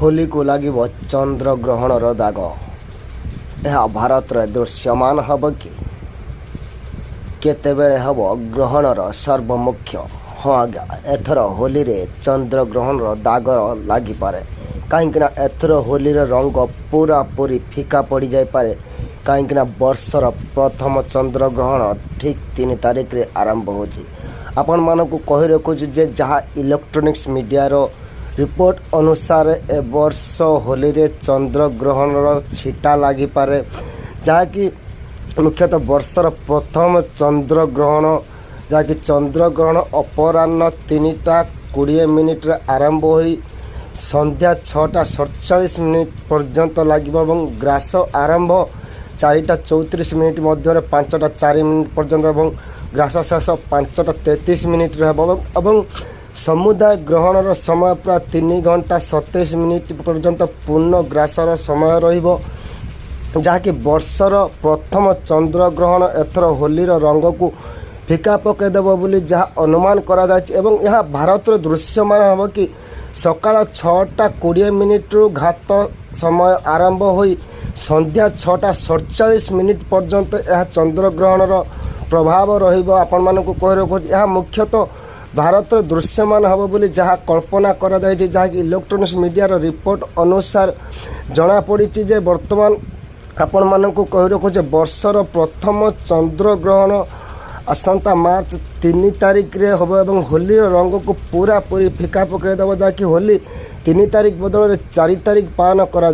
होली को लगे चंद्रग्रहणर दाग। यह भारत में दृश्यमान हम कि केतेबेले हम ग्रहणर सर्वमुख्य। हाँ आज्ञा, एथर होली रे चंद्रग्रहणर दाग लगिपे कहीं एथर होली रंग पूरा पूरी फिका पड़ जापे कहीं वर्षर प्रथम चंद्रग्रहण ठीक 3 तारिख रे आरंभ हो। आपण मानक कही रखुछु जे जहाँ इलेक्ट्रोनिक्स मीडिया रो रिपोर्ट अनुसार ए वर्ष होली रे चंद्रग्रहणर छिटा लगिपे जहाँकि मुख्यतः वर्षर प्रथम चंद्रग्रहण जहाँकि चंद्रग्रहण अपराह्न 3:20 आरंभ हो संध्या 6:47 पर्यंत लगे और ग्रास आरंभ 4:34 मध्य 5:04 पर्यंत ग्रास शेष 5:33 और समुदाय ग्रहणर समय प्राय 3 घंटा 27 मिनिट पर्यंत पूर्ण ग्रासर समय रहिबो जहाँकि वर्षर प्रथम चंद्रग्रहण एथर होलीर रंग को फिका पकईदेव बोली जहाँ अनुमान करा जायछि एवं यह भारत दृश्यमान हम कि सकाळ 6:20 रु घात समय आरंभ हो संध्या 6:47 पर्यंत यह चंद्रग्रहणर प्रभाव रहिबो। आपण मानकु कहि रखु यह मुख्यतः भारत दृश्यमान हम बोली जहाँ कल्पना करा जायछि जहाँ कि इलेक्ट्रोनिक्स मीडिया रिपोर्ट अनुसार जना पड़ी जे वर्तमान आपण मानकु कहि रखु जे वर्षर प्रथम चंद्रग्रहण आसंता मार्च 3 तारिख रे हम एवं होली रंग को पूरा पूरी फिका पकईदेव जहाँकि होली 3 तारिख बदल 4 तारिख पालन करा।